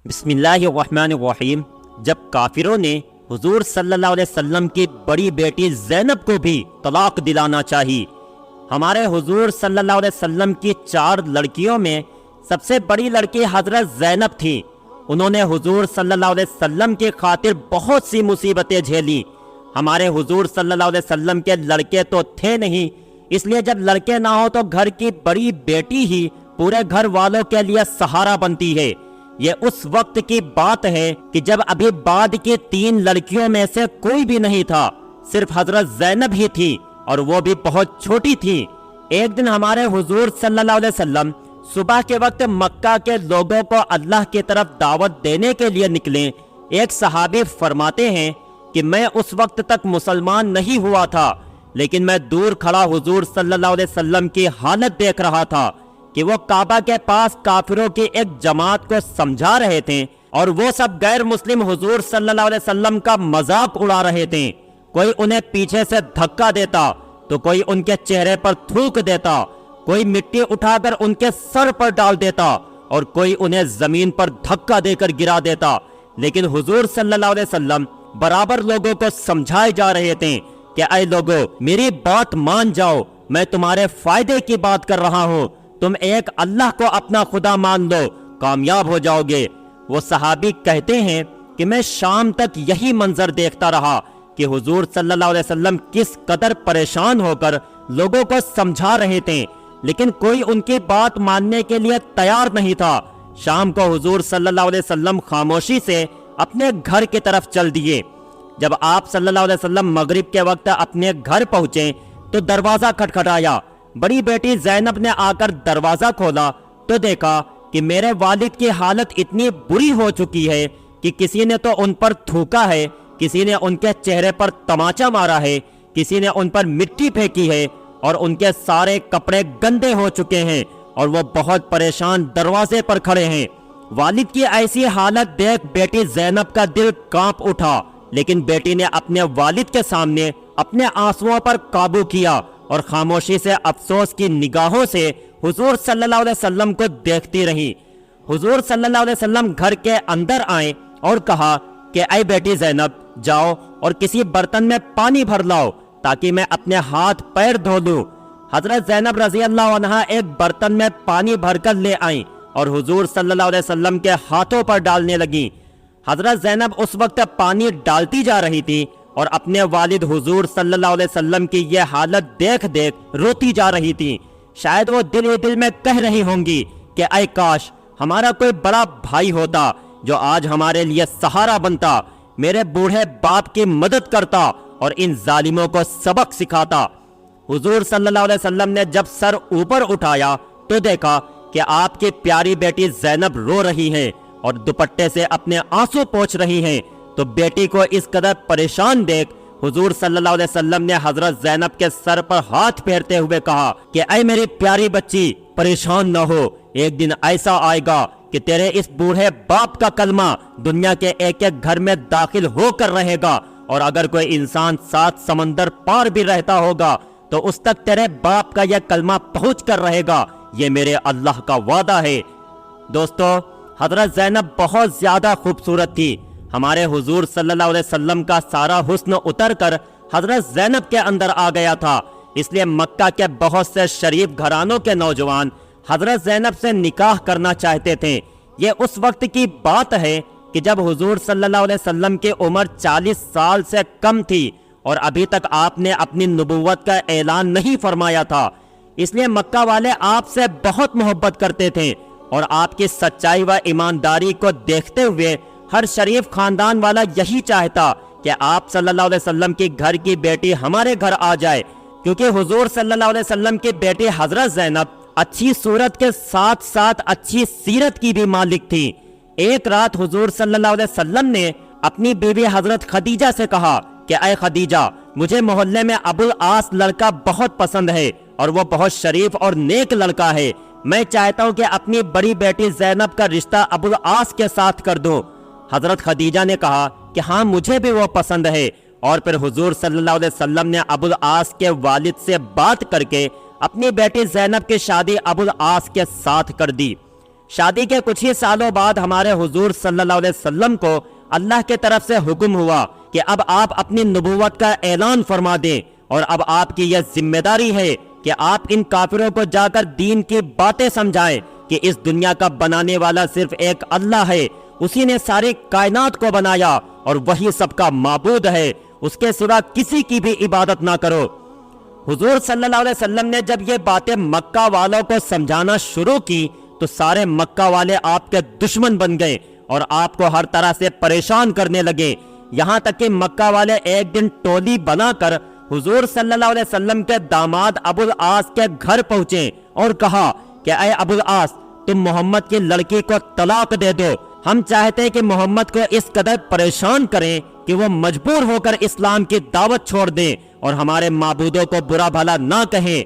بسم اللہ الرحمن الرحیم۔ جب کافروں نے حضور صلی اللہ علیہ وسلم کی بڑی بیٹی زینب کو بھی طلاق دلانا چاہی، ہمارے حضور صلی اللہ علیہ وسلم کی 4 لڑکیوں میں سب سے بڑی لڑکی حضرت زینب تھی۔ انہوں نے حضور صلی اللہ علیہ وسلم کی خاطر بہت سی مصیبتیں جھیلی۔ ہمارے حضور صلی اللہ علیہ وسلم کے لڑکے تو تھے نہیں، اس لیے جب لڑکے نہ ہو تو گھر کی بڑی بیٹی ہی پورے گھر والوں کے لیے سہارا بنتی ہے۔ یہ اس وقت کی بات ہے کہ جب ابھی بعد کی 3 لڑکیوں میں سے کوئی بھی نہیں تھا، صرف حضرت زینب ہی تھی، اور وہ بھی بہت چھوٹی تھی۔ ایک دن ہمارے حضور صلی اللہ علیہ وسلم صبح کے وقت مکہ کے لوگوں کو اللہ کی طرف دعوت دینے کے لیے نکلے۔ ایک صحابی فرماتے ہیں کہ میں اس وقت تک مسلمان نہیں ہوا تھا، لیکن میں دور کھڑا حضور صلی اللہ علیہ وسلم کی حالت دیکھ رہا تھا کہ وہ کعبہ کے پاس کافروں کی ایک جماعت کو سمجھا رہے تھے، اور وہ سب غیر مسلم حضور صلی اللہ علیہ وسلم کا مذاق اڑا رہے تھے۔ کوئی انہیں پیچھے سے دھکا دیتا تو کوئی ان کے چہرے پر تھوک دیتا، کوئی مٹی اٹھا کر ان کے سر پر ڈال دیتا، اور کوئی انہیں زمین پر دھکا دے کر گرا دیتا۔ لیکن حضور صلی اللہ علیہ وسلم برابر لوگوں کو سمجھائے جا رہے تھے کہ اے لوگو، میری بات مان جاؤ، میں تمہارے فائدے کی بات کر رہا ہوں، تم ایک اللہ کو اپنا خدا مان لو، کامیاب ہو جاؤ گے۔ وہ صحابی کہتے ہیں کہ میں شام تک یہی منظر دیکھتا رہا کہ حضور صلی اللہ علیہ وسلم کس قدر پریشان ہو کر لوگوں کو سمجھا رہے تھے، لیکن کوئی ان کی بات ماننے کے لیے تیار نہیں تھا۔ شام کو حضور صلی اللہ علیہ وسلم خاموشی سے اپنے گھر کی طرف چل دیے۔ جب آپ صلی اللہ علیہ وسلم مغرب کے وقت اپنے گھر پہنچے تو دروازہ کھٹکھٹایا۔ بڑی بیٹی زینب نے آ کر دروازہ کھولا تو دیکھا کہ میرے والد کی حالت اتنی بری ہو چکی ہے کہ کسی نے تو ان پر تھوکا ہے، کسی نے ان کے چہرے پر تماچا مارا ہے، کسی نے ان پر مٹی پھینکی ہے، اور ان کے سارے کپڑے گندے ہو چکے ہیں، اور وہ بہت پریشان دروازے پر کھڑے ہیں۔ والد کی ایسی حالت دیکھ بیٹی زینب کا دل کانپ اٹھا، لیکن بیٹی نے اپنے والد کے سامنے اپنے آنسوؤں پر قابو کیا اور خاموشی سے افسوس کی نگاہوں سے حضور صلی اللہ علیہ وسلم کو دیکھتی رہی۔ حضور صلی اللہ علیہ وسلم گھر کے اندر آئے اور کہا کہ اے بیٹی زینب، جاؤ اور کسی برتن میں پانی بھر لاؤ تاکہ میں اپنے ہاتھ پیر دھو لوں۔ حضرت زینب رضی اللہ عنہا ایک برتن میں پانی بھر کر لے آئیں اور حضور صلی اللہ علیہ وسلم کے ہاتھوں پر ڈالنے لگیں۔ حضرت زینب اس وقت پانی ڈالتی جا رہی تھی اور اپنے والد حضور صلی اللہ علیہ وسلم کی یہ حالت دیکھ دیکھ روتی جا رہی تھی۔ شاید وہ دل ہی دل میں کہہ رہی ہوں گی کہ اے کاش ہمارا کوئی بڑا بھائی ہوتا جو آج ہمارے لیے سہارا بنتا، میرے بوڑھے باپ کی مدد کرتا اور ان ظالموں کو سبق سکھاتا۔ حضور صلی اللہ علیہ وسلم نے جب سر اوپر اٹھایا تو دیکھا کہ آپ کی پیاری بیٹی زینب رو رہی ہیں اور دوپٹے سے اپنے آنسو پوچھ رہی ہیں، تو بیٹی کو اس قدر پریشان دیکھ حضور صلی اللہ علیہ وسلم نے حضرت زینب کے سر پر ہاتھ پھیرتے ہوئے کہا کہ اے میری پیاری بچی، پریشان نہ ہو، ایک دن ایسا آئے گا کہ تیرے اس بوڑھے باپ کا کلمہ دنیا کے ایک ایک گھر میں داخل ہو کر رہے گا، اور اگر کوئی انسان 7 سمندر پار بھی رہتا ہوگا تو اس تک تیرے باپ کا یہ کلمہ پہنچ کر رہے گا، یہ میرے اللہ کا وعدہ ہے۔ دوستو، حضرت زینب بہت زیادہ خوبصورت تھی۔ ہمارے حضور صلی اللہ علیہ وسلم کا سارا حسن اتر کر حضرت زینب کے اندر آ گیا تھا، اس لیے مکہ کے بہت سے شریف گھرانوں کے نوجوان حضرت زینب سے نکاح کرنا چاہتے تھے۔ یہ اس وقت کی بات ہے کہ جب حضور صلی اللہ علیہ وسلم کی عمر 40 سال سے کم تھی اور ابھی تک آپ نے اپنی نبوت کا اعلان نہیں فرمایا تھا، اس لیے مکہ والے آپ سے بہت محبت کرتے تھے، اور آپ کی سچائی و ایمانداری کو دیکھتے ہوئے ہر شریف خاندان والا یہی چاہتا کہ آپ صلی اللہ علیہ وسلم کی گھر کی بیٹی ہمارے گھر آ جائے، کیونکہ حضور صلی اللہ علیہ وسلم کی بیٹی حضرت زینب اچھی صورت کے ساتھ ساتھ اچھی سیرت کی بھی مالک تھی۔ ایک رات حضور صلی اللہ علیہ وسلم نے اپنی بیوی حضرت خدیجہ سے کہا کہ اے خدیجہ، مجھے محلے میں ابو العاص لڑکا بہت پسند ہے اور وہ بہت شریف اور نیک لڑکا ہے، میں چاہتا ہوں کہ اپنی بڑی بیٹی زینب کا رشتہ ابو العاص کے ساتھ کر دوں۔ حضرت خدیجہ نے کہا کہ ہاں، مجھے بھی وہ پسند ہے، اور پھر حضور صلی اللہ علیہ وسلم نے ابو العاص کے والد سے بات کر کے اپنی بیٹی زینب کی شادی ابو العاص کے ساتھ کر دی۔ شادی کے کچھ ہی سالوں بعد ہمارے حضور صلی اللہ علیہ وسلم کو اللہ کے طرف سے حکم ہوا کہ اب آپ اپنی نبوت کا اعلان فرما دیں، اور اب آپ کی یہ ذمہ داری ہے کہ آپ ان کافروں کو جا کر دین کی باتیں سمجھائیں کہ اس دنیا کا بنانے والا صرف ایک اللہ ہے، اسی نے ساری کائنات کو بنایا اور وہی سب کا معبود ہے، اس کے سوا کسی کی بھی عبادت نہ کرو۔ حضور صلی اللہ علیہ وسلم نے جب یہ باتیں مکہ والوں کو سمجھانا شروع کی تو سارے مکہ والے آپ کے دشمن بن گئے اور آپ کو ہر طرح سے پریشان کرنے لگے، یہاں تک کہ مکہ والے ایک دن ٹولی بنا کر حضور صلی اللہ علیہ وسلم کے داماد ابو العاص کے گھر پہنچے اور کہا کہ اے ابو العاص، تم محمد کی لڑکی کو طلاق دے دو، ہم چاہتے ہیں کہ محمد کو اس قدر پریشان کریں کہ وہ مجبور ہو کر اسلام کی دعوت چھوڑ دیں اور ہمارے معبودوں کو برا بھلا نہ کہیں۔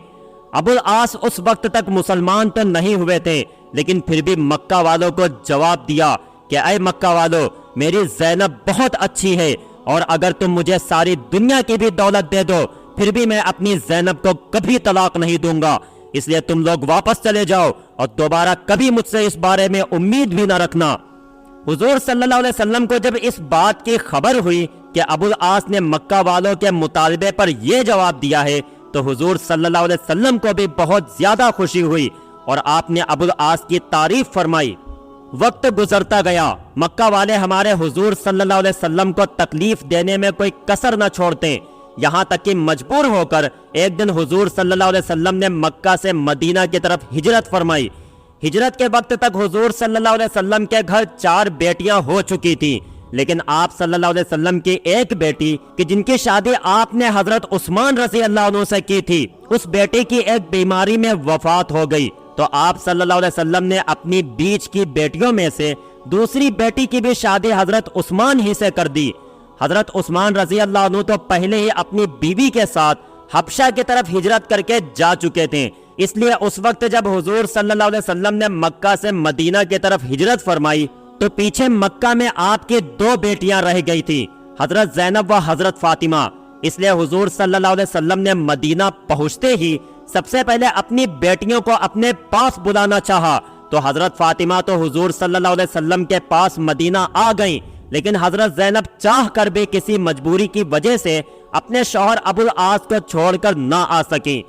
ابو العاص اس وقت تک مسلمان تو نہیں ہوئے تھے، لیکن پھر بھی مکہ والوں کو جواب دیا کہ اے مکہ والوں، میری زینب بہت اچھی ہے، اور اگر تم مجھے ساری دنیا کی بھی دولت دے دو پھر بھی میں اپنی زینب کو کبھی طلاق نہیں دوں گا، اس لیے تم لوگ واپس چلے جاؤ اور دوبارہ کبھی مجھ سے اس بارے میں امید بھی نہ رکھنا۔ حضور صلی اللہ علیہ وسلم کو جب اس بات کی خبر ہوئی کہ ابو العاص نے مکہ والوں کے مطالبے پر یہ جواب دیا ہے تو حضور صلی اللہ علیہ وسلم کو بھی بہت زیادہ خوشی ہوئی اور آپ نے ابو العاص کی تعریف فرمائی۔ وقت گزرتا گیا، مکہ والے ہمارے حضور صلی اللہ علیہ وسلم کو تکلیف دینے میں کوئی کسر نہ چھوڑتے، یہاں تک کہ مجبور ہو کر ایک دن حضور صلی اللہ علیہ وسلم نے مکہ سے مدینہ کی طرف ہجرت فرمائی۔ ہجرت کے وقت تک حضور صلی اللہ علیہ وسلم کے گھر 4 بیٹیاں ہو چکی تھی، لیکن آپ صلی اللہ علیہ وسلم کی ایک بیٹی کہ جن کی شادی آپ نے حضرت عثمان رضی اللہ عنہ سے کی تھی، اس بیٹی کی ایک بیماری میں وفات ہو گئی، تو آپ صلی اللہ علیہ وسلم نے اپنی بیچ کی بیٹیوں میں سے دوسری بیٹی کی بھی شادی حضرت عثمان ہی سے کر دی۔ حضرت عثمان رضی اللہ عنہ تو پہلے ہی اپنی بیوی کے ساتھ حبشہ کی طرف ہجرت کر کے جا چکے تھے، اس لیے اس وقت جب حضور صلی اللہ علیہ وسلم نے مکہ سے مدینہ کی طرف ہجرت فرمائی تو پیچھے مکہ میں آپ کی 2 بیٹیاں رہ گئی تھی، حضرت زینب و حضرت فاطمہ، اس لیے حضور صلی اللہ علیہ وسلم نے مدینہ پہنچتے ہی سب سے پہلے اپنی بیٹیوں کو اپنے پاس بلانا چاہا، تو حضرت فاطمہ تو حضور صلی اللہ علیہ وسلم کے پاس مدینہ آ گئیں، لیکن حضرت زینب چاہ کر بھی کسی مجبوری کی وجہ سے اپنے شوہر ابو العاص کو چھوڑ کر نہ آ سکیں۔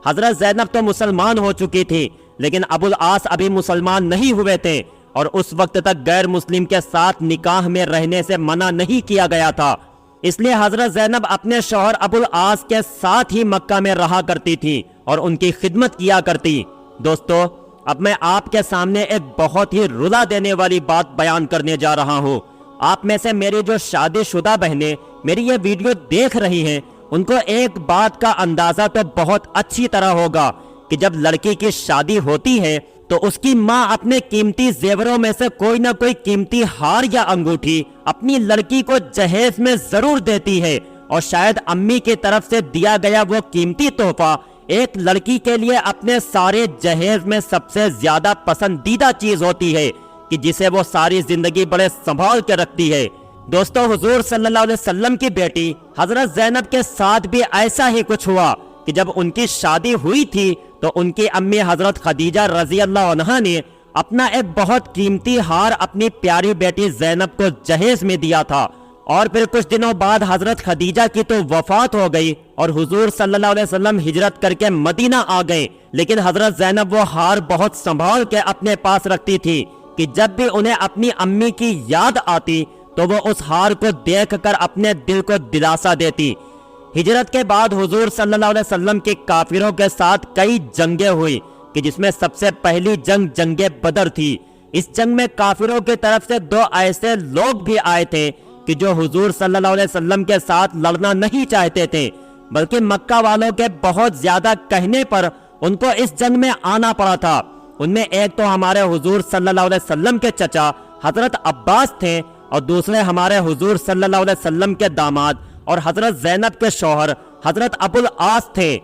حضرت زینب تو مسلمان ہو چکی تھی، لیکن ابو العاص ابھی مسلمان نہیں ہوئے تھے، اور اس وقت تک غیر مسلم کے ساتھ نکاح میں رہنے سے منع نہیں کیا گیا تھا، اس لیے حضرت زینب اپنے شوہر ابو العاص کے ساتھ ہی مکہ میں رہا کرتی تھی اور ان کی خدمت کیا کرتی۔ دوستو، اب میں آپ کے سامنے ایک بہت ہی رلا دینے والی بات بیان کرنے جا رہا ہوں۔ آپ میں سے میری جو شادی شدہ بہنیں میری یہ ویڈیو دیکھ رہی ہیں، ان کو ایک بات کا اندازہ تو بہت اچھی طرح ہوگا کہ جب لڑکی کی شادی ہوتی ہے تو اس کی ماں اپنے قیمتی زیوروں میں سے کوئی نہ کوئی قیمتی ہار یا انگوٹھی اپنی لڑکی کو جہیز میں ضرور دیتی ہے، اور شاید امی کی طرف سے دیا گیا وہ قیمتی تحفہ ایک لڑکی کے لیے اپنے سارے جہیز میں سب سے زیادہ پسندیدہ چیز ہوتی ہے کہ جسے وہ ساری زندگی بڑے سنبھال کے رکھتی ہے۔ دوستو، حضور صلی اللہ علیہ وسلم کی بیٹی حضرت زینب کے ساتھ بھی ایسا ہی کچھ ہوا کہ جب ان کی شادی ہوئی تھی تو ان کی امی حضرت خدیجہ رضی اللہ عنہا نے اپنا ایک بہت قیمتی ہار اپنی پیاری بیٹی زینب کو جہیز میں دیا تھا، اور پھر کچھ دنوں بعد حضرت خدیجہ کی تو وفات ہو گئی اور حضور صلی اللہ علیہ وسلم ہجرت کر کے مدینہ آ گئے، لیکن حضرت زینب وہ ہار بہت سنبھال کے اپنے پاس رکھتی تھی کہ جب بھی انہیں اپنی امی کی یاد آتی تو وہ اس ہار کو دیکھ کر اپنے دل کو دلاسا دیتی۔ ہجرت کے بعد حضور صلی اللہ علیہ وسلم کے کافروں کے ساتھ کئی جنگیں ہوئی کہ جس میں سب سے پہلی جنگ جنگ بدر تھی۔ اس جنگ میں کافروں کی طرف سے 2 ایسے لوگ بھی آئے تھے کہ جو حضور صلی اللہ علیہ وسلم کے ساتھ لڑنا نہیں چاہتے تھے، بلکہ مکہ والوں کے بہت زیادہ کہنے پر ان کو اس جنگ میں آنا پڑا تھا۔ ان میں ایک تو ہمارے حضور صلی اللہ علیہ وسلم کے چچا حضرت عباس تھے، اور دوسرے ہمارے حضور صلی اللہ علیہ وسلم کے داماد اور حضرت زینب کے شوہر حضرت ابو العاص تھے۔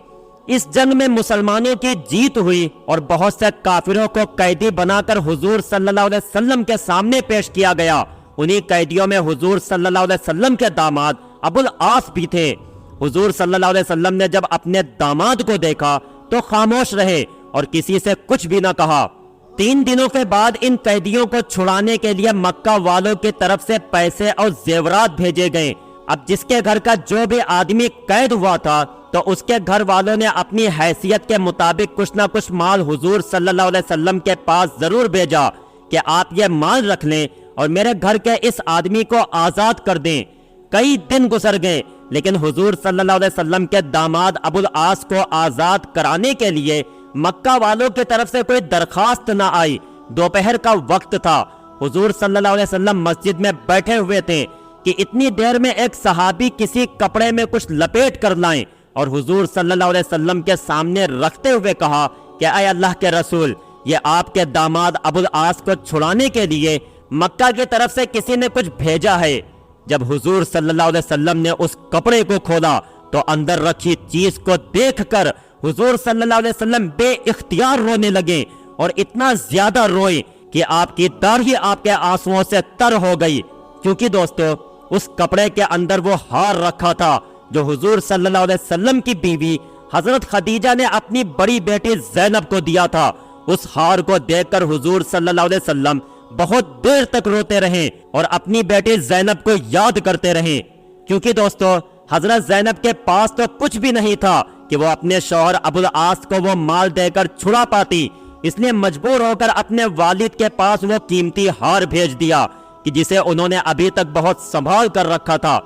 اس جنگ میں مسلمانوں کی جیت ہوئی اور بہت سے کافروں کو قیدی بنا کر حضور صلی اللہ علیہ وسلم کے سامنے پیش کیا گیا۔ انہی قیدیوں میں حضور صلی اللہ علیہ وسلم کے داماد ابو العاص بھی تھے۔ حضور صلی اللہ علیہ وسلم نے جب اپنے داماد کو دیکھا تو خاموش رہے اور کسی سے کچھ بھی نہ کہا۔ 3 دنوں کے بعد ان قیدیوں کو چھڑانے کے لیے مکہ والوں کی طرف سے پیسے اور زیورات بھیجے گئے۔ اب جس کے گھر کا جو بھی آدمی قید ہوا تھا تو اس کے گھر والوں نے اپنی حیثیت کے مطابق کچھ نہ کچھ مال حضور صلی اللہ علیہ وسلم کے پاس ضرور بھیجا کہ آپ یہ مال رکھ لیں اور میرے گھر کے اس آدمی کو آزاد کر دیں۔ کئی دن گزر گئے لیکن حضور صلی اللہ علیہ وسلم کے داماد ابو العاص کو آزاد کرانے کے لیے مکہ والوں کی طرف سے کوئی درخواست نہ آئی۔ دوپہر کا وقت تھا، حضور صلی اللہ علیہ وسلم مسجد میں بیٹھے ہوئے تھے کہ اتنی دیر میں ایک صحابی کسی کپڑے میں کچھ لپیٹ کر لائیں اور حضور صلی اللہ علیہ وسلم کے سامنے رکھتے ہوئے کہا کہ اے اللہ کے رسول، یہ آپ کے داماد ابو العاص کو چھڑانے کے لیے مکہ کی طرف سے کسی نے کچھ بھیجا ہے۔ جب حضور صلی اللہ علیہ وسلم نے اس کپڑے کو کھولا تو اندر رکھی چیز کو دیکھ کر حضور صلی اللہ علیہ وسلم بے اختیار رونے لگے اور اتنا زیادہ روئے کہ آپ کی داڑھی آپ کے آنسوؤں سے تر ہو گئی، کیونکہ دوستو اس کپڑے کے اندر وہ ہار رکھا تھا جو حضور صلی اللہ علیہ وسلم کی بیوی حضرت خدیجہ نے اپنی بڑی بیٹی زینب کو دیا تھا۔ اس ہار کو دیکھ کر حضور صلی اللہ علیہ وسلم بہت دیر تک روتے رہے اور اپنی بیٹی زینب کو یاد کرتے رہے، کیونکہ دوستو حضرت زینب کے پاس تو کچھ بھی نہیں تھا کہ وہ اپنے شوہر ابو العاص کو وہ مال دے کر چھڑا پاتی، اس لیے مجبور ہو کر اپنے والد کے پاس وہ قیمتی ہار بھیج دیا کہ جسے انہوں نے ابھی تک بہت سنبھال کر رکھا تھا۔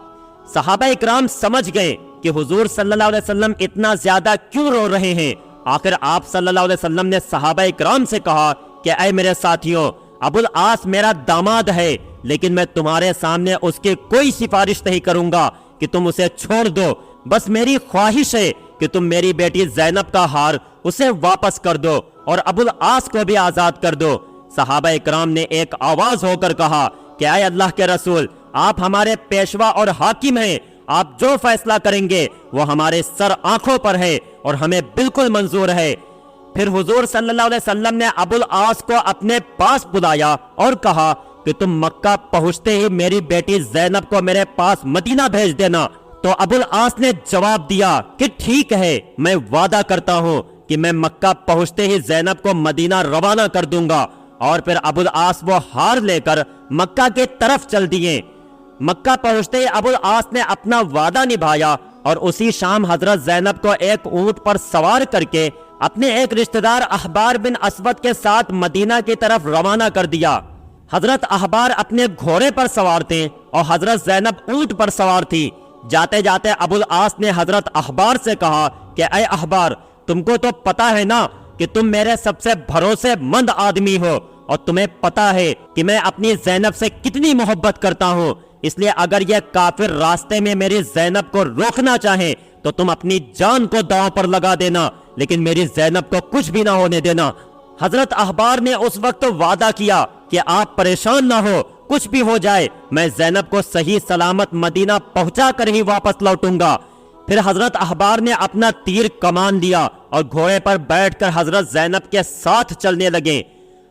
صحابہ اکرام سمجھ گئے کہ حضور صلی اللہ علیہ وسلم اتنا زیادہ کیوں رو رہے ہیں۔ آخر آپ صلی اللہ علیہ وسلم نے صحابہ اکرام سے کہا کہ اے میرے ساتھیوں، ابو العاص میرا داماد ہے، لیکن میں تمہارے سامنے اس کی کوئی سفارش نہیں کروں گا کہ تم اسے چھوڑ دو، بس میری خواہش ہے کہ تم میری بیٹی زینب کا ہار اسے واپس کر دو اور ابو العاص کو بھی آزاد کر دو۔ صحابہ اکرام نے ایک آواز ہو کر کہا کہ اے اللہ کے رسول، آپ ہمارے پیشوا اور حاکم ہیں، آپ جو فیصلہ کریں گے وہ ہمارے سر آنکھوں پر ہے اور ہمیں بالکل منظور ہے۔ پھر حضور صلی اللہ علیہ وسلم نے ابو العاص کو اپنے پاس بلایا اور کہا کہ تم مکہ پہنچتے ہی میری بیٹی زینب کو میرے پاس مدینہ بھیج دینا۔ تو ابو العاص نے جواب دیا کہ ٹھیک ہے، میں وعدہ کرتا ہوں کہ میں مکہ پہنچتے ہی زینب کو مدینہ روانہ کر دوں گا۔ اور پھر ابو العاص وہ ہار لے کر مکہ کے طرف چل دیے۔ مکہ پہنچتے ہی ابو العاص نے اپنا وعدہ نبھایا اور اسی شام حضرت زینب کو ایک اونٹ پر سوار کر کے اپنے ایک رشتہ دار احبار بن اسود کے ساتھ مدینہ کی طرف روانہ کر دیا۔ حضرت احبار اپنے گھوڑے پر سوار تھے اور حضرت زینب اونٹ پر سوار تھی۔ جاتے جاتے ابو العاص نے حضرت احبار سے کہا کہ اے احبار، تم کو تو پتا ہے نا کہ تم میرے سب سے بھروسے مند آدمی ہو اور تمہیں پتا ہے کہ میں اپنی زینب سے کتنی محبت کرتا ہوں، اس لیے اگر یہ کافر راستے میں میری زینب کو روکنا چاہیں تو تم اپنی جان کو داؤں پر لگا دینا، لیکن میری زینب کو کچھ بھی نہ ہونے دینا۔ حضرت احبار نے اس وقت وعدہ کیا کہ آپ پریشان نہ ہو، کچھ بھی ہو جائے میں زینب کو صحیح سلامت مدینہ پہنچا کر ہی واپس لوٹوں گا۔ پھر حضرت احبار نے اپنا تیر کمان لیا اور گھوڑے پر بیٹھ کر حضرت زینب کے ساتھ چلنے لگے۔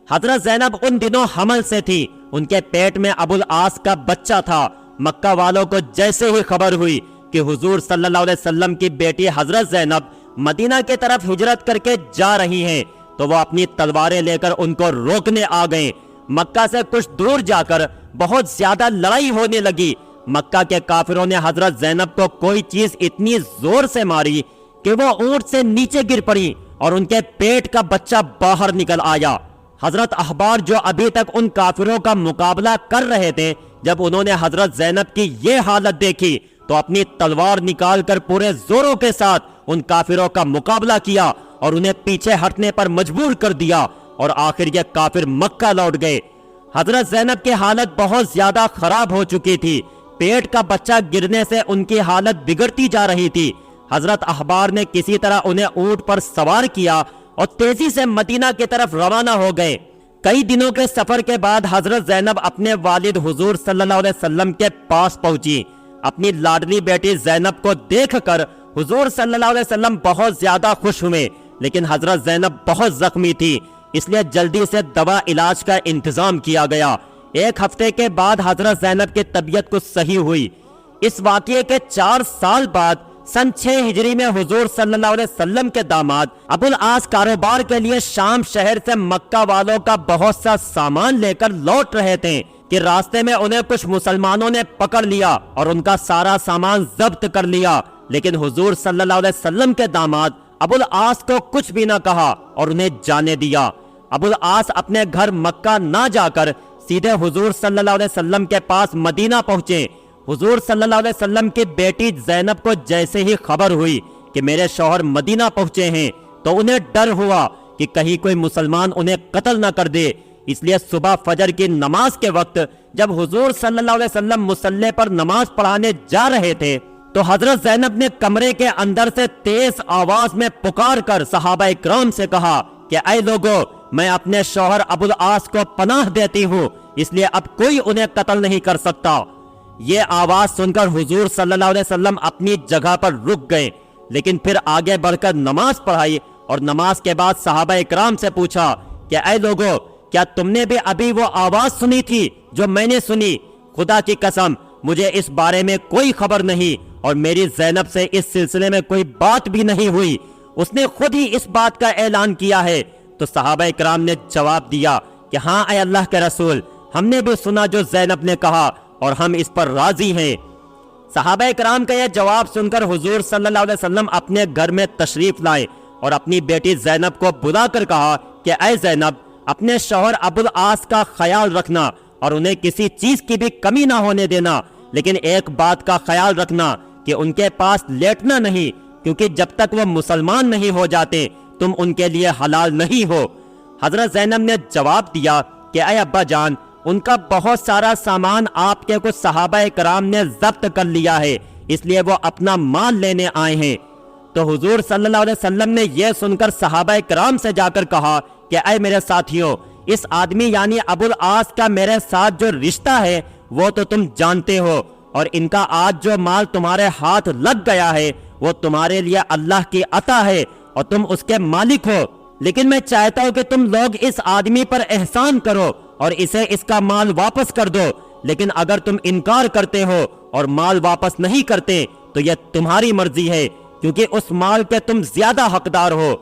حضرت زینب ان دنوں حمل سے تھی، ان کے پیٹ میں ابو العاص کا بچہ تھا۔ مکہ والوں کو جیسے ہی خبر ہوئی کہ حضور صلی اللہ علیہ وسلم کی بیٹی حضرت زینب مدینہ کی طرف ہجرت کر کے جا رہی ہیں تو وہ اپنی تلواریں لے کر ان کو روکنے آ گئے۔ مکہ سے کچھ دور جا کر بہت زیادہ لڑائی ہونے لگی۔ مکہ کے کافروں نے حضرت زینب کو کوئی چیز اتنی زور سے ماری کہ وہ اونٹ سے نیچے گر پڑی اور ان کے پیٹ کا بچہ باہر نکل آیا۔ حضرت احبار جو ابھی تک ان کافروں کا مقابلہ کر رہے تھے، جب انہوں نے حضرت زینب کی یہ حالت دیکھی تو اپنی تلوار نکال کر پورے زوروں کے ساتھ ان کافروں کا مقابلہ کیا اور انہیں پیچھے ہٹنے پر مجبور کر دیا اور آخر یہ کافر مکہ لوٹ گئے۔ حضرت زینب کی حالت بہت زیادہ خراب ہو چکی تھی، پیٹ کا بچہ گرنے سے ان کی حالت بگڑتی جا رہی تھی۔ حضرت احبار نے کسی طرح انہیں اونٹ پر سوار کیا اور تیزی سے مدینہ کی طرف روانہ ہو گئے۔ کئی دنوں کے سفر کے بعد حضرت زینب اپنے والد حضور صلی اللہ علیہ وسلم کے پاس پہنچی۔ اپنی لاڈلی بیٹی زینب کو دیکھ کر حضور صلی اللہ علیہ وسلم بہت زیادہ خوش ہوئے، لیکن حضرت زینب بہت زخمی تھی، اس لیے جلدی سے دوا علاج کا انتظام کیا گیا۔ 1 ہفتے کے بعد حضرت زینب کی طبیعت کچھ صحیح ہوئی۔ اس واقعے کے 4 سال بعد سن 6 ہجری میں حضور صلی اللہ علیہ وسلم کے داماد ابو العاص کاروبار کے لیے شام شہر سے مکہ والوں کا بہت سا سامان لے کر لوٹ رہے تھے کہ راستے میں انہیں کچھ مسلمانوں نے پکڑ لیا اور ان کا سارا سامان ضبط کر لیا، لیکن حضور صلی اللہ علیہ وسلم کے داماد ابو العاص کو کچھ بھی نہ کہا اور انہیں جانے دیا۔ ابو العاص اپنے گھر مکہ نہ جا کر سیدھے حضور صلی اللہ علیہ وسلم کے پاس مدینہ پہنچے۔ حضور صلی اللہ علیہ وسلم کی بیٹی زینب کو جیسے ہی خبر ہوئی کہ میرے شوہر مدینہ پہنچے ہیں تو انہیں ڈر ہوا کہ کہیں کوئی مسلمان انہیں قتل نہ کر دے، اس لیے صبح فجر کی نماز کے وقت جب حضور صلی اللہ علیہ وسلم مصلی پر نماز پڑھانے جا رہے تھے تو حضرت زینب نے کمرے کے اندر سے تیز آواز میں پکار کر صحابہ اکرام سے کہا کہ اے لوگو، میں اپنے شوہر ابو العاص کو پناہ دیتی ہوں، اس لیے اب کوئی انہیں قتل نہیں کر سکتا۔ یہ آواز سن کر حضور صلی اللہ علیہ وسلم اپنی جگہ پر رک گئے، لیکن پھر آگے بڑھ کر نماز پڑھائی اور نماز کے بعد صحابہ اکرام سے پوچھا کہ اے لوگو، کیا تم نے بھی ابھی وہ آواز سنی تھی جو میں نے سنی؟ خدا کی قسم مجھے اس بارے میں کوئی خبر نہیں اور میری زینب سے اس سلسلے میں کوئی بات بھی نہیں ہوئی، اس نے خود ہی اس بات کا اعلان کیا ہے۔ تو صحابہ اکرام نے جواب دیا کہ ہاں اے اللہ کے رسول، ہم نے بھی سنا جو زینب نے کہا اور ہم اس پر راضی ہیں۔ صحابہ اکرام کا یہ جواب سن کر حضور صلی اللہ علیہ وسلم اپنے گھر میں تشریف لائے اور اپنی بیٹی زینب کو بلا کر کہا کہ اے زینب، اپنے شوہر ابو العاص کا خیال رکھنا اور انہیں کسی چیز کی بھی کمی نہ ہونے دینا، لیکن ایک بات کا خیال رکھنا کہ ان کے پاس لیٹنا نہیں، کیونکہ جب تک وہ مسلمان نہیں ہو جاتے تم ان کے لیے حلال نہیں ہو۔ حضرت زینب نے جواب دیا کہ اے ابا جان، ان کا بہت سارا سامان آپ کے کچھ صحابہ کرام نے ضبط کر لیا ہے، اس لیے وہ اپنا مال لینے آئے ہیں۔ تو حضور صلی اللہ علیہ وسلم نے یہ سن کر صحابہ کرام سے جا کر کہا کہ اے میرے ساتھیوں، اس آدمی یعنی ابو العاص کا میرے ساتھ جو رشتہ ہے وہ تو تم جانتے ہو، اور ان کا آج جو مال تمہارے ہاتھ لگ گیا ہے وہ تمہارے لیے اللہ کی عطا ہے اور تم اس کے مالک ہو، لیکن میں چاہتا ہوں کہ تم لوگ اس آدمی پر احسان کرو اور اسے اس کا مال واپس کر دو، لیکن اگر تم انکار کرتے ہو اور مال واپس نہیں کرتے تو یہ تمہاری مرضی ہے، کیونکہ اس مال کے تم زیادہ حقدار ہو۔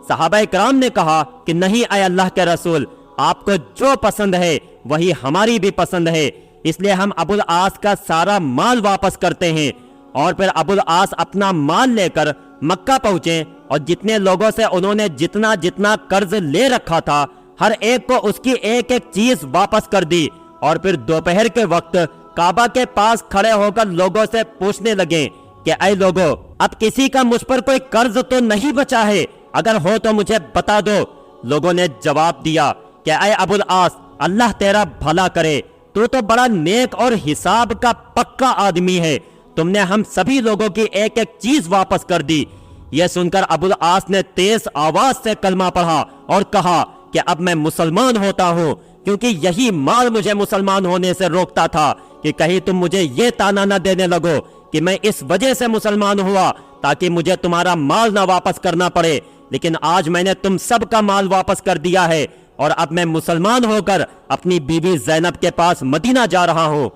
صحابہ کرام نے کہا کہ نہیں اے اللہ کے رسول، آپ کو جو پسند ہے وہی ہماری بھی پسند ہے، اس لیے ہم ابو العاص کا سارا مال واپس کرتے ہیں۔ اور پھر ابو العاص اپنا مال لے کر مکہ پہنچے اور جتنے لوگوں سے انہوں نے جتنا جتنا قرض لے رکھا تھا ہر ایک کو اس کی ایک ایک چیز واپس کر دی، اور پھر دوپہر کے وقت کعبہ کے پاس کھڑے ہو کر لوگوں سے پوچھنے لگے کہ اے لوگو، اب کسی کا مجھ پر کوئی قرض تو نہیں بچا ہے؟ اگر ہو تو مجھے بتا دو۔ لوگوں نے جواب دیا کہ اے ابو العاص، اللہ تیرا بھلا کرے، تو بڑا نیک اور حساب کا پکا آدمی ہے، تم نے ہم سبھی لوگوں کی ایک ایک چیز واپس کر دی۔ یہ سن کر ابو العاص نے تیز آواز سے کلمہ پڑھا اور کہا کہ اب میں مسلمان ہوتا ہوں، کیونکہ یہی مال مجھے مسلمان ہونے سے روکتا تھا کہ کہیں تم مجھے یہ تانا نہ دینے لگو کہ میں اس وجہ سے مسلمان ہوا تاکہ مجھے تمہارا مال نہ واپس کرنا پڑے، لیکن آج میں نے تم سب کا مال واپس کر دیا ہے اور اب میں مسلمان ہو کر اپنی بیوی زینب کے پاس مدینہ جا رہا ہوں۔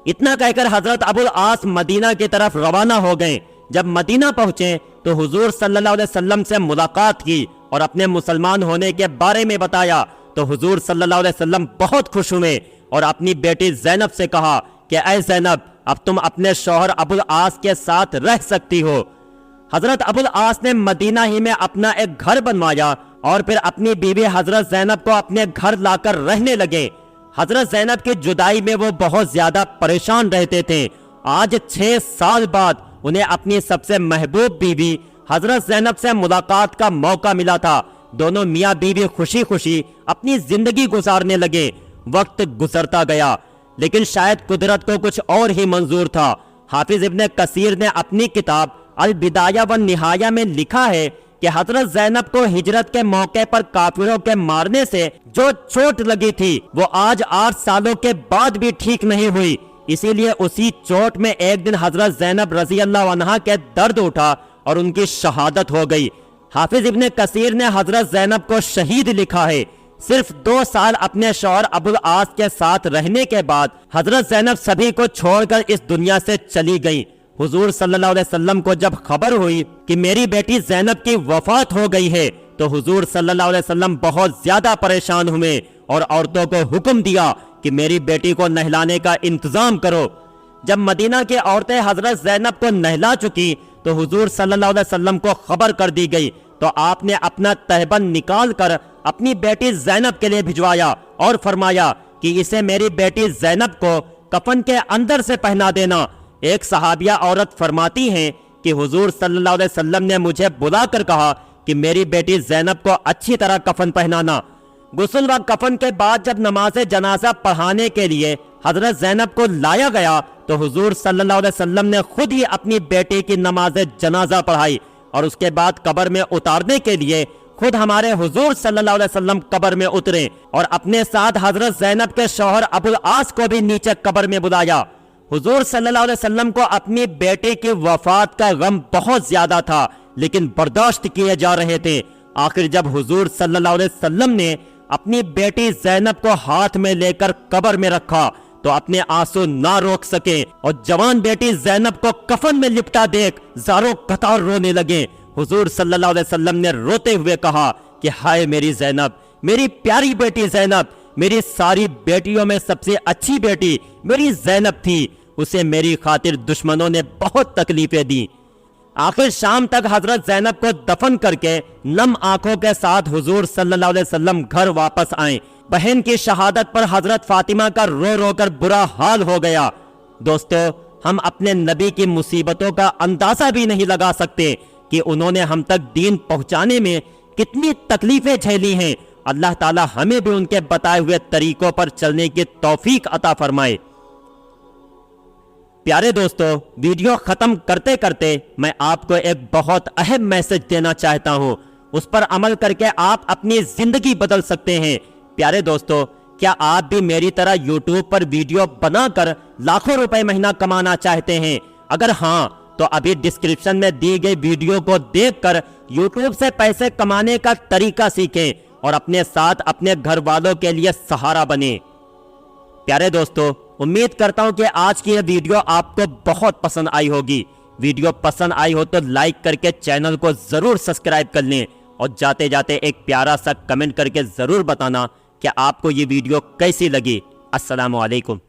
اتنا کہہ کر حضرت ابو العاص مدینہ کی طرف روانہ ہو گئے۔ جب مدینہ پہنچے تو حضور صلی اللہ علیہ وسلم سے ملاقات کی اور اپنے مسلمان ہونے کے بارے میں بتایا تو حضور صلی اللہ علیہ وسلم بہت خوش ہوئے اور اپنی بیٹی زینب سے کہا کہ اے زینب، اب تم اپنے شوہر ابو العاص کے ساتھ رہ سکتی ہو۔ حضرت ابو العاص نے مدینہ ہی میں اپنا ایک گھر بنوایا اور پھر اپنی بیوی حضرت زینب کو اپنے گھر لا کر رہنے لگے۔ حضرت زینب کی جدائی میں وہ بہت زیادہ پریشان رہتے تھے۔ آج 6 سال بعد انہیں اپنی سب سے محبوب بیوی حضرت زینب سے ملاقات کا موقع ملا تھا۔ دونوں میاں بیوی خوشی خوشی اپنی زندگی گزارنے لگے۔ وقت گزرتا گیا لیکن شاید قدرت کو کچھ اور ہی منظور تھا۔ حافظ ابن کثیر نے اپنی کتاب البدایہ والنہایہ میں لکھا ہے کہ حضرت زینب کو ہجرت کے موقع پر کافروں کے مارنے سے جو چوٹ لگی تھی وہ آج 8 سالوں کے بعد بھی ٹھیک نہیں ہوئی، اسی لیے اسی چوٹ میں ایک دن حضرت زینب رضی اللہ عنہا کے درد اٹھا اور ان کی شہادت ہو گئی۔ حافظ ابن کثیر نے حضرت زینب کو شہید لکھا ہے۔ صرف 2 سال اپنے شوہر ابو العاص کے ساتھ رہنے کے بعد حضرت زینب سبھی کو چھوڑ کر اس دنیا سے چلی گئیں۔ حضور صلی اللہ علیہ وسلم کو جب خبر ہوئی کہ میری بیٹی زینب کی وفات ہو گئی ہے تو حضور صلی اللہ علیہ وسلم بہت زیادہ پریشان ہوئے اور عورتوں کو حکم دیا کہ میری بیٹی کو نہلانے کا انتظام کرو۔ جب مدینہ کی عورتیں حضرت زینب کو نہلا چکی تو حضور صلی اللہ علیہ وسلم کو خبر کر دی گئی تو آپ نے اپنا تہبند نکال کر اپنی بیٹی زینب کے لیے بھجوایا اور فرمایا کہ اسے میری بیٹی زینب کو کفن کے اندر سے پہنا دینا۔ ایک صحابیہ عورت فرماتی ہیں کہ حضور صلی اللہ علیہ وسلم نے مجھے بلا کر کہا کہ میری بیٹی زینب کو اچھی طرح کفن پہنانا۔ غسل و کفن کے بعد جب نماز جنازہ پڑھانے کے لیے حضرت زینب کو لایا گیا تو حضور صلی اللہ علیہ وسلم نے خود ہی اپنی بیٹی کی نماز جنازہ پڑھائی اور اس کے بعد قبر میں اتارنے کے لیے خود ہمارے حضور صلی اللہ علیہ وسلم قبر میں اترے اور اپنے ساتھ حضرت زینب کے شوہر ابو العاص کو بھی نیچے قبر میں بلایا۔ حضور صلی اللہ علیہ وسلم کو اپنی بیٹی کی وفات کا غم بہت زیادہ تھا لیکن برداشت کیے جا رہے تھے۔ آخر جب حضور صلی اللہ علیہ وسلم نے اپنی بیٹی زینب کو ہاتھ میں لے کر قبر میں رکھا تو اپنے آنسو نہ روک سکے اور جوان بیٹی زینب کو کفن میں لپٹا دیکھ زاروں قطار رونے لگے۔ حضور صلی اللہ علیہ وسلم نے روتے ہوئے کہا کہ ہائے میری زینب، میری پیاری بیٹی زینب، میری ساری بیٹیوں میں سب سے اچھی بیٹی میری زینب تھی، اسے میری خاطر دشمنوں نے بہت تکلیفیں دی۔ آخر شام تک حضرت زینب کو دفن کر کے نم آنکھوں کے ساتھ حضور صلی اللہ علیہ وسلم گھر واپس آئیں۔ بہن کی شہادت پر حضرت فاطمہ کا رو رو کر برا حال ہو گیا۔ دوستو، ہم اپنے نبی کی مصیبتوں کا اندازہ بھی نہیں لگا سکتے کہ انہوں نے ہم تک دین پہنچانے میں کتنی تکلیفیں جھیلی ہیں۔ اللہ تعالی ہمیں بھی ان کے بتائے ہوئے طریقوں پر چلنے کی توفیق عطا فرمائے۔ پیارے دوستو، ویڈیو ختم کرتے کرتے میں آپ کو ایک بہت اہم میسج دینا چاہتا ہوں، اس پر عمل کر کے آپ اپنی زندگی بدل سکتے ہیں۔ پیارے دوستو، کیا آپ بھی میری طرح یوٹیوب پر ویڈیو بنا کر لاکھوں روپے مہینہ کمانا چاہتے ہیں؟ اگر ہاں تو ابھی ڈسکرپشن میں دی گئی ویڈیو کو دیکھ کر یوٹیوب سے پیسے کمانے کا طریقہ سیکھیں اور اپنے ساتھ اپنے گھر والوں کے لیے سہارا بنیں۔ پیارے دوستو، امید کرتا ہوں کہ آج کی یہ ویڈیو آپ کو بہت پسند آئی ہوگی۔ ویڈیو پسند آئی ہو تو لائک کر کے چینل کو ضرور سبسکرائب کر لیں اور جاتے جاتے ایک پیارا سا کمنٹ کر کے ضرور بتانا کہ آپ کو یہ ویڈیو کیسی لگی۔ السلام علیکم۔